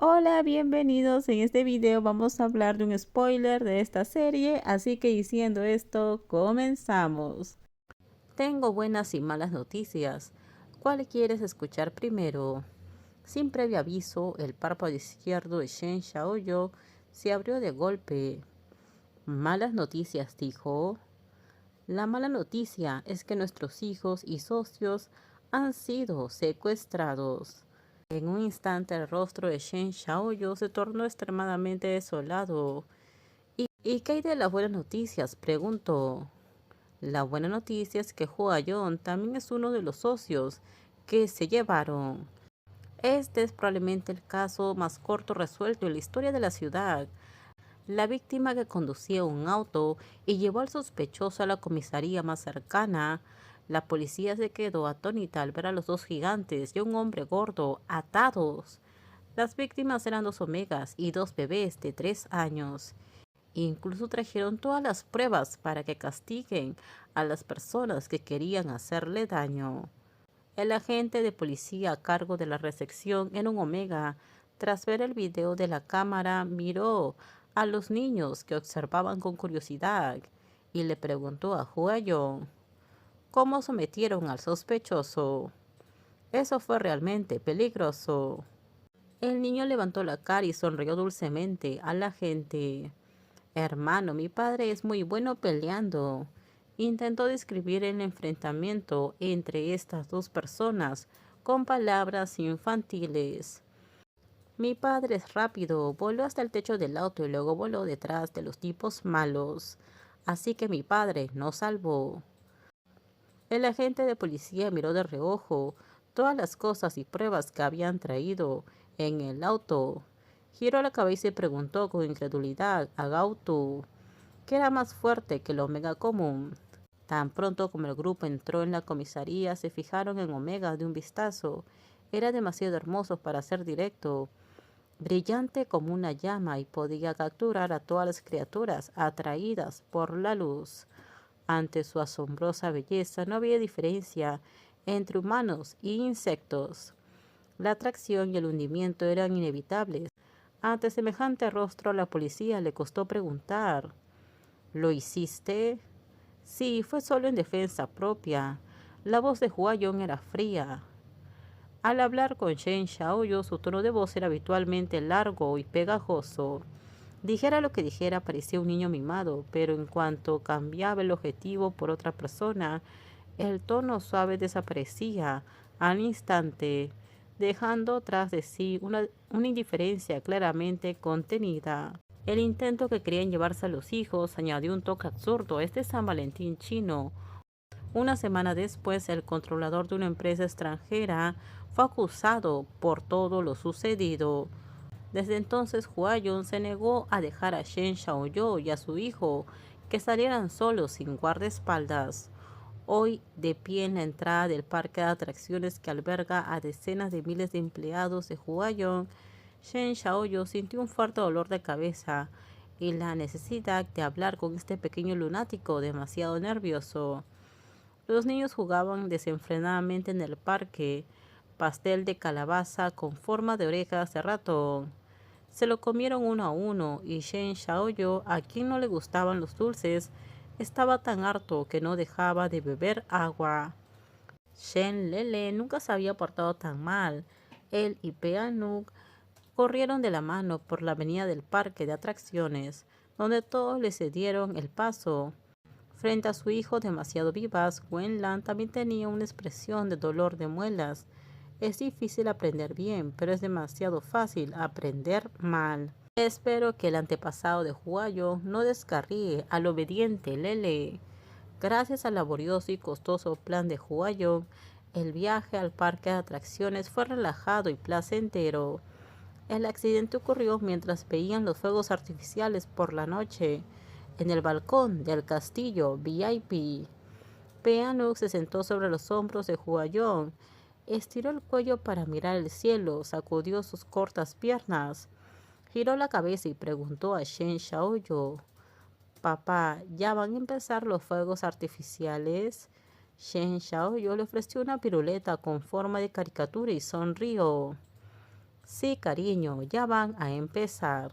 Hola, bienvenidos. En este video vamos a hablar de un spoiler de esta serie, así que diciendo esto, comenzamos. Tengo buenas y malas noticias. ¿Cuál quieres escuchar primero? Sin previo aviso, el párpado izquierdo de Shen Xiaoyu se abrió de golpe. Malas noticias, dijo. La mala noticia es que nuestros hijos y socios han sido secuestrados. En un instante el rostro de Shen Xiaoyu se tornó extremadamente desolado. ¿Y qué hay de las buenas noticias?, preguntó. La buena noticia es que Hua Yong también es uno de los socios que se llevaron. Este es probablemente el caso más corto resuelto en la historia de la ciudad. La víctima, que conducía un auto y llevó al sospechoso a la comisaría más cercana. La policía se quedó atónita al ver a los dos gigantes y a un hombre gordo atados. Las víctimas eran dos omegas y dos bebés de 3 años. Incluso trajeron todas las pruebas para que castiguen a las personas que querían hacerle daño. El agente de policía a cargo de la recepción en un omega, tras ver el video de la cámara, miró a los niños que observaban con curiosidad y le preguntó a Huayong cómo sometieron al sospechoso. Eso fue realmente peligroso. El niño levantó la cara y sonrió dulcemente a la gente. Hermano, mi padre es muy bueno peleando. Intentó describir el enfrentamiento entre estas dos personas con palabras infantiles. Mi padre es rápido, voló hasta el techo del auto y luego voló detrás de los tipos malos. Así que mi padre nos salvó. El agente de policía miró de reojo todas las cosas y pruebas que habían traído en el auto. Giró la cabeza y preguntó con incredulidad a Gautu, ¿qué era más fuerte que el Omega común? Tan pronto como el grupo entró en la comisaría, se fijaron en Omega de un vistazo. Era demasiado hermoso para ser directo, brillante como una llama, y podía capturar a todas las criaturas atraídas por la luz. Ante su asombrosa belleza no había diferencia entre humanos e insectos. La atracción y el hundimiento eran inevitables. Ante semejante rostro a la policía le costó preguntar, ¿lo hiciste? Sí, fue solo en defensa propia. La voz de Hua Yong era fría. Al hablar con Shen Xiaoyu, su tono de voz era habitualmente largo y pegajoso. Dijera lo que dijera, parecía un niño mimado, pero en cuanto cambiaba el objetivo por otra persona, el tono suave desaparecía al instante, dejando tras de sí una indiferencia claramente contenida. El intento que querían llevarse a los hijos añadió un toque absurdo a este San Valentín chino. Una semana después, el controlador de una empresa extranjera fue acusado por todo lo sucedido. Desde entonces, Huayong se negó a dejar a Shen Xiaoyu y a su hijo que salieran solos sin guardaespaldas. Hoy, de pie en la entrada del parque de atracciones que alberga a decenas de miles de empleados de Huayong, Shen Xiaoyu sintió un fuerte dolor de cabeza y la necesidad de hablar con este pequeño lunático demasiado nervioso. Los niños jugaban desenfrenadamente en el parque, pastel de calabaza con forma de orejas de ratón. Se lo comieron uno a uno y Shen Xiaoyu, a quien no le gustaban los dulces, estaba tan harto que no dejaba de beber agua. Shen Lele nunca se había portado tan mal. Él y Peanuk corrieron de la mano por la avenida del parque de atracciones, donde todos le cedieron el paso. Frente a su hijo demasiado vivaz, Wenlan también tenía una expresión de dolor de muelas. Es difícil aprender bien, pero es demasiado fácil aprender mal. Espero que el antepasado de Huayo no descarríe al obediente Lele. Gracias al laborioso y costoso plan de Huayo, el viaje al parque de atracciones fue relajado y placentero. El accidente ocurrió mientras veían los fuegos artificiales por la noche en el balcón del castillo VIP. Peanut se sentó sobre los hombros de Huayong, estiró el cuello para mirar el cielo, sacudió sus cortas piernas, giró la cabeza y preguntó a Shen Xiaoyu, «Papá, ¿ya van a empezar los fuegos artificiales?» Shen Xiaoyu le ofreció una piruleta con forma de caricatura y sonrió. Sí, cariño, ya van a empezar.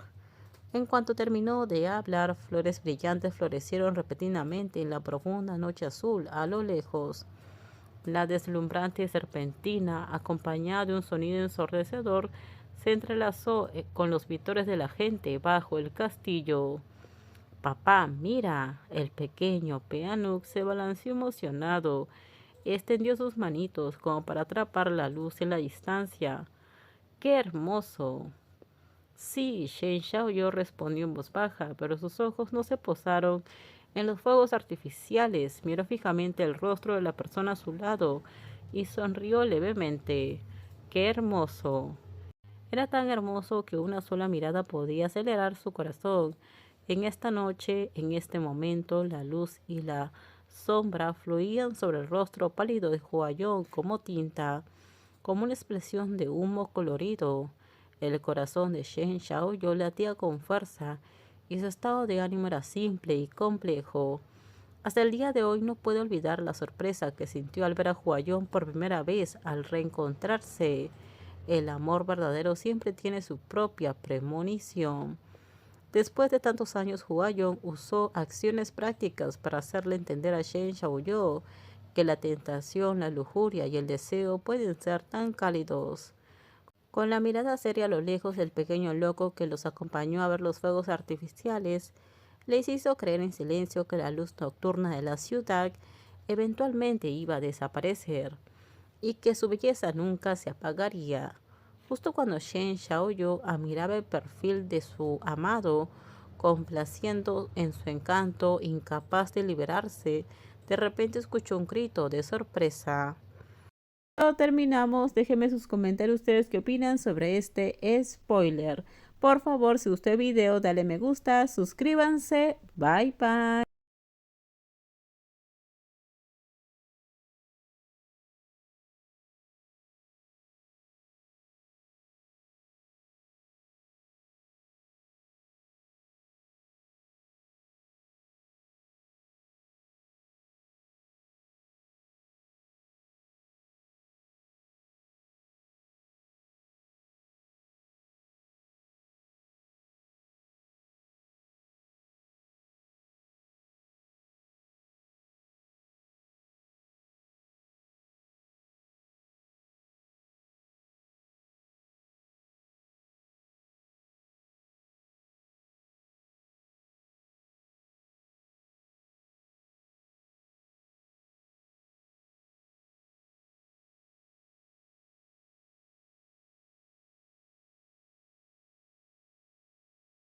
En cuanto terminó de hablar, flores brillantes florecieron repentinamente en la profunda noche azul a lo lejos. La deslumbrante serpentina, acompañada de un sonido ensordecedor, se entrelazó con los vítores de la gente bajo el castillo. Papá, mira, el pequeño Peanut se balanceó emocionado. Extendió sus manitos como para atrapar la luz en la distancia. ¡Qué hermoso! Sí, Shen Xiaoyo respondió en voz baja, pero sus ojos no se posaron en los fuegos artificiales. Miró fijamente el rostro de la persona a su lado y sonrió levemente. ¡Qué hermoso! Era tan hermoso que una sola mirada podía acelerar su corazón. En esta noche, en este momento, la luz y la sombra fluían sobre el rostro pálido de Huayón como tinta, como una expresión de humo colorido. El corazón de Shen Xiaoyo latía con fuerza y su estado de ánimo era simple y complejo. Hasta el día de hoy no puede olvidar la sorpresa que sintió al ver a Huayón por primera vez al reencontrarse. El amor verdadero siempre tiene su propia premonición. Después de tantos años, Huayong usó acciones prácticas para hacerle entender a Shen Xiaoyu que la tentación, la lujuria y el deseo pueden ser tan cálidos. Con la mirada seria a lo lejos del pequeño loco que los acompañó a ver los fuegos artificiales, les hizo creer en silencio que la luz nocturna de la ciudad eventualmente iba a desaparecer y que su belleza nunca se apagaría. Justo cuando Shen Xiaoyu admiraba el perfil de su amado, complaciendo en su encanto, incapaz de liberarse, de repente escuchó un grito de sorpresa. Cuando terminamos, déjenme sus comentarios ustedes qué opinan sobre este spoiler. Por favor, si gustó el video, dale me gusta, suscríbanse, bye bye.